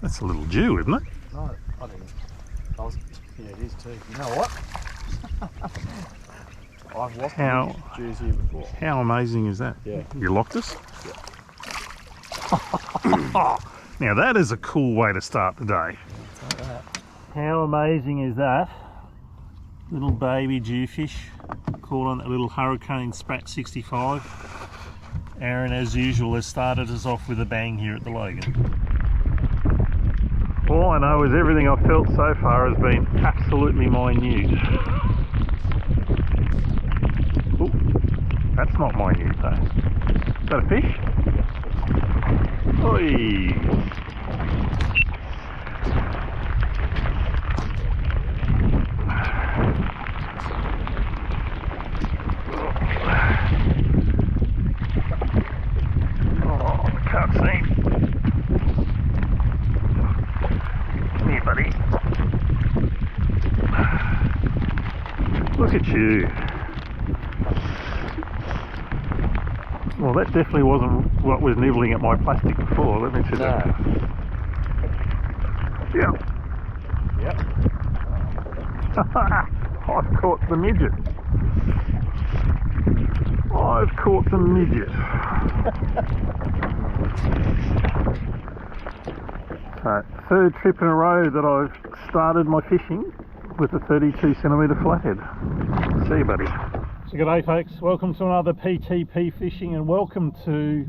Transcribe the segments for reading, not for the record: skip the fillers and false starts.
That's a little Jew, isn't it? No, I didn't. Yeah, it is too. You know what? I've lost Jews here before. How amazing is that? Yeah. You locked us? Yeah. Now that is a cool way to start the day. Like that. How amazing is that? Little baby Jewfish caught on that little Hurricane Sprat 65. Aaron, as usual, has started us off with a bang here at the Logan. All I know is everything I've felt so far has been absolutely minute. Ooh, that's not minute though. Is that a fish? Oi! Look at you. Well, that definitely wasn't what was nibbling at my plastic before, let me tell you. Yeah. Yep. I've caught the midget. I've caught the midget. So, third trip in a row that I've started my fishing with a 32 centimetre flathead. See you, buddy. So g'day folks, welcome to another PTP Fishing and welcome to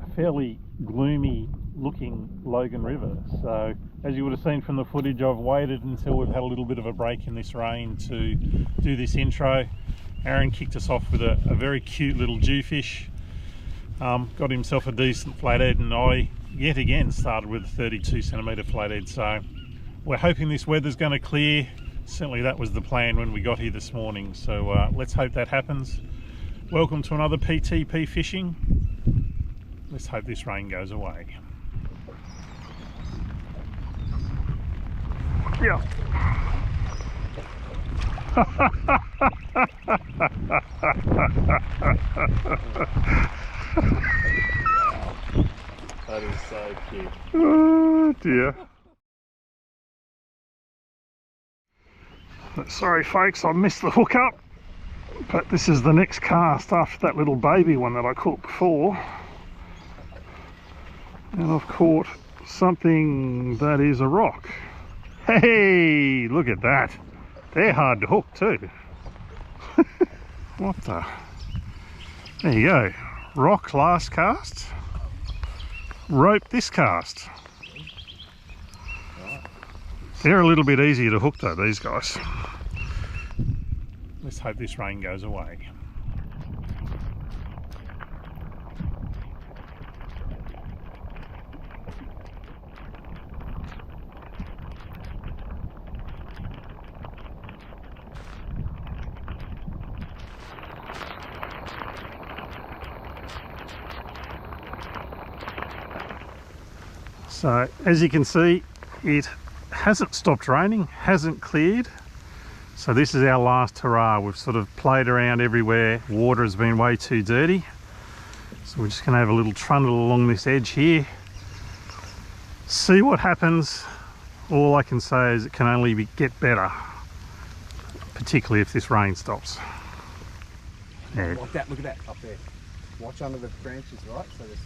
a fairly gloomy looking Logan River. So as you would have seen from the footage, I've waited until we've had a little bit of a break in this rain to do this intro. Aaron kicked us off with a very cute little Jewfish, got himself a decent flathead, and I yet again started with a 32 centimetre flathead. So we're hoping this weather's going to clear. Certainly that was the plan when we got here this morning, so let's hope that happens. Welcome to another PTP Fishing. Let's hope this rain goes away. Yeah. That is so cute. Oh dear. Sorry folks, I missed the hook up, but this is the next cast after that little baby one that I caught before. And I've caught something that is a rock. Hey, look at that. They're hard to hook too. What the? There you go. Rock last cast, rope this cast. They're a little bit easier to hook though, these guys. Let's hope this rain goes away. So as you can see, it hasn't stopped raining, hasn't cleared. So this is our last hurrah. We've sort of played around everywhere. Water has been way too dirty. So we're just going to have a little trundle along this edge here. See what happens. All I can say is it can only get better, particularly if this rain stops. Yeah. Like that, look at that up there. Watch under the branches, right? So there's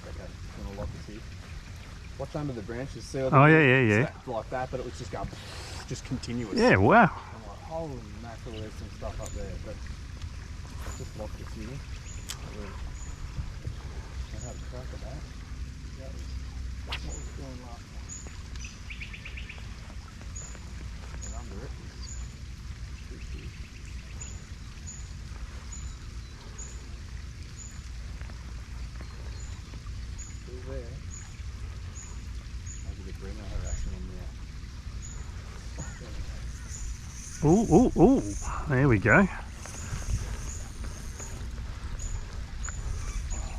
okay, I'm going to lock this here. Watch under the branches. See oh yeah. Like that, but it was just going, just continuous. Yeah, wow. I'm like, holy mackerel, there's some stuff up there, but just lock this here. I had a crack at that. That was what was going last time. And under it is here. Still there. Ooh, there we go. Oh,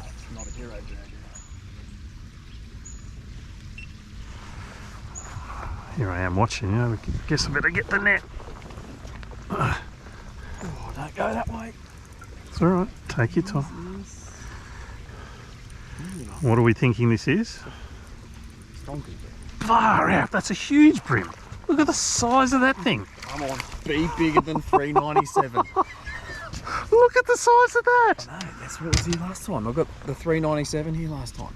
it's not a hero drag. Here I am watching, you know, guess I better get the net. Oh, don't go that way. It's alright, take your time. What are we thinking this is? Bonkers. Far out, that's a huge brim. Look at the size of that thing. Come on, be bigger than 397. Look at the size of that. I know, that's what was here last time. I got the 397 here last time.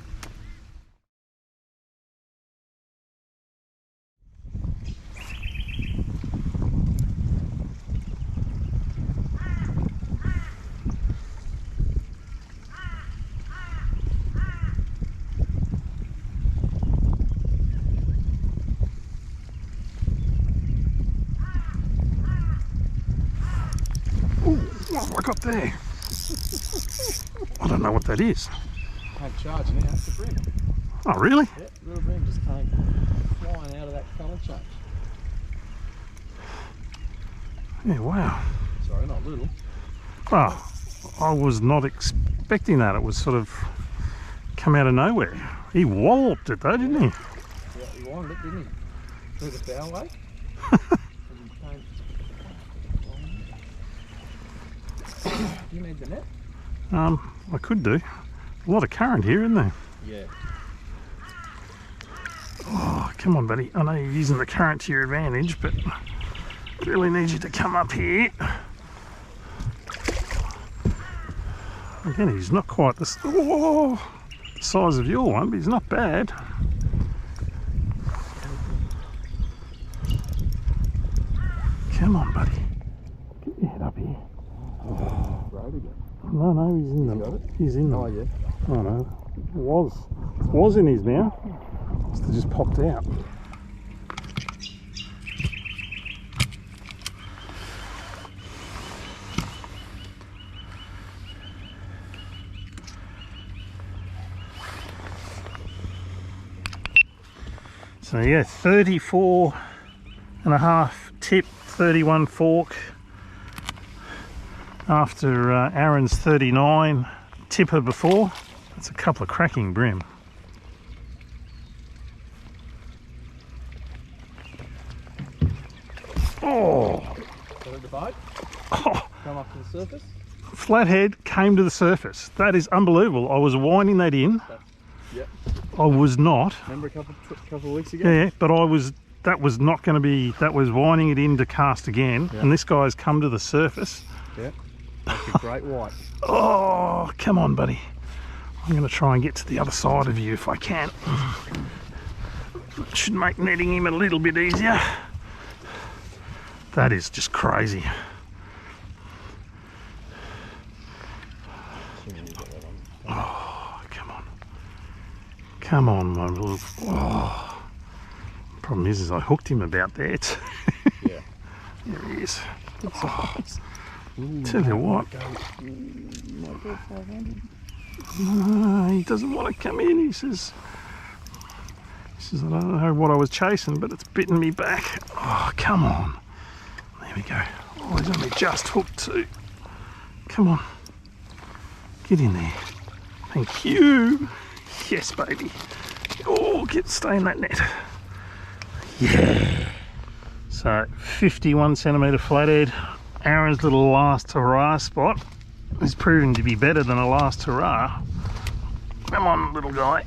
What have I got there? I don't know what that is. Can't charge now, that's the brim. Oh, really? Yep, little brim just came flying out of that colour change. Yeah, wow. Sorry, not little. Oh, I was not expecting that. It was sort of come out of nowhere. He walloped it though, didn't he? Yeah, he wanted it, didn't he? Through the fairway. You need the net? I could do. A lot of current here, isn't there? Yeah. Oh, come on, buddy. I know you're using the current to your advantage, but I really need you to come up here. Again, he's not quite the size of your one, but he's not bad. Come on, buddy. Get your head up here. No, he's in them. He's in them. Oh, yeah. Oh, no. It was in his mouth. Must have just popped out. So yeah, 34.5 tip, 31 fork. After Aaron's 39 tipper before. That's a couple of cracking brim. Oh! Got the boat? Oh! Come up to the surface? Flathead came to the surface. That is unbelievable. I was winding that in. Yep. I was not. Remember a couple of weeks ago? Yeah, but that was not going to be, that was winding it in to cast again. Yep. And this guy's come to the surface. Yep. That's a great white. Oh, come on, buddy. I'm going to try and get to the other side of you if I can. Should make netting him a little bit easier. That is just crazy. Oh, come on. Come on, my little... Oh. Problem is I hooked him about there. Yeah. There he is. Oh. Ooh, Tell you what. Might go 500. No, he doesn't want to come in. He says, I don't know what I was chasing, but it's bitten me back. Oh, come on. There we go. Oh, he's only just hooked too. Come on. Get in there. Thank you. Yes, baby. Oh, stay in that net. Yeah. So, 51 centimetre flathead. Aaron's little last hurrah spot is proving to be better than a last hurrah. Come on, little guy.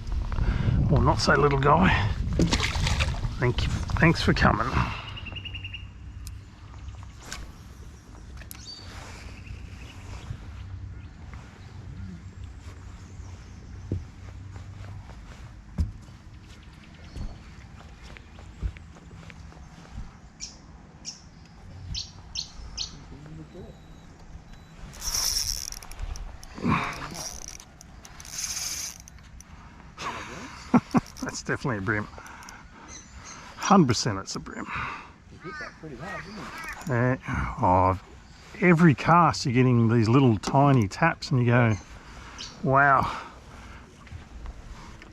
Or not so little guy. Thank you. Thanks for coming. That's definitely a brim. 100% it's a brim. You hit that pretty hard, didn't you? Oh, every cast you're getting these little tiny taps and you go, wow,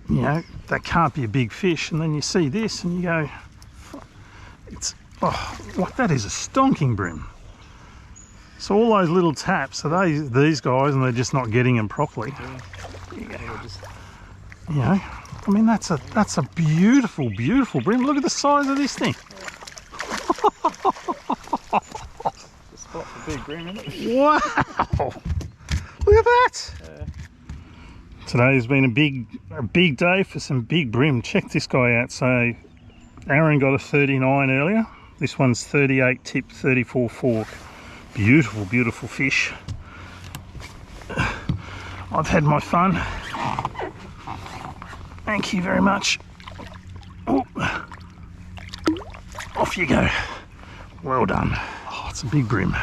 you know, that can't be a big fish. And then you see this and you go, it's, oh, like that is a stonking brim. So all those little taps, are these guys and they're just not getting them properly. Yeah. You know, I mean, that's a beautiful, beautiful brim. Look at the size of this thing. The spot for big brim, isn't it? Wow! Look at that! Today's been a big day for some big brim. Check this guy out. So Aaron got a 39 earlier. This one's 38 tip, 34 fork. Beautiful, beautiful fish. I've had my fun. Thank you very much. Oh. Off you go. Well done. Oh, it's a big brim.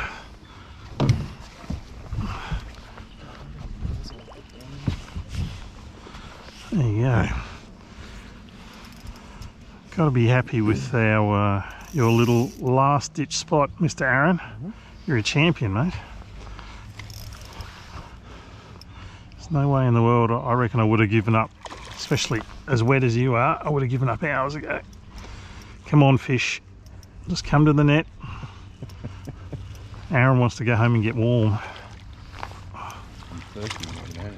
There you go. Got to be happy with our your little last ditch spot, Mr. Aaron. You're a champion, mate. There's no way in the world I reckon I would have given up, especially as wet as you are. I would have given up hours ago. Come on, fish. Just come to the net. Aaron wants to go home and get warm. I'm thirsty more than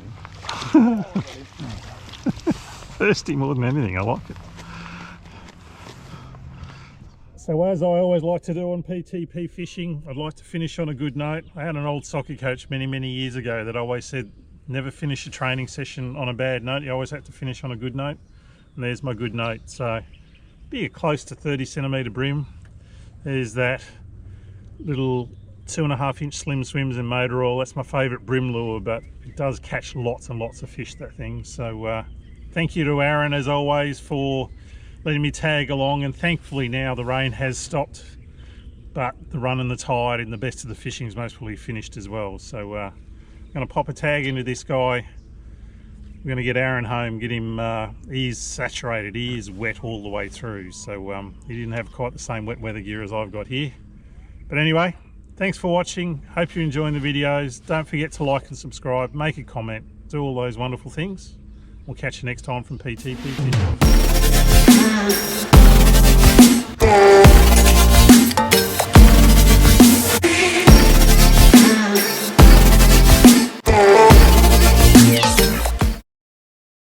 anything. Thirsty more than anything, I like it. So as I always like to do on PTP fishing, I'd like to finish on a good note. I had an old soccer coach many years ago that always said, never finish a training session on a bad note. You always have to finish on a good note. And there's my good note. So be a close to 30 centimetre brim. There's that little 2.5 inch slim swims in motor oil. That's my favourite brim lure, but it does catch lots and lots of fish, that thing. So thank you to Aaron as always for letting me tag along, and thankfully now the rain has stopped, but the run and the tide and the best of the fishing is most probably finished as well. So I'm going to pop a tag into this guy. We're going to get Aaron home, get him, he is saturated, he is wet all the way through, so he didn't have quite the same wet weather gear as I've got here. But anyway, thanks for watching, hope you're enjoying the videos. Don't forget to like and subscribe, make a comment, do all those wonderful things. We'll catch you next time from PTP Fishing.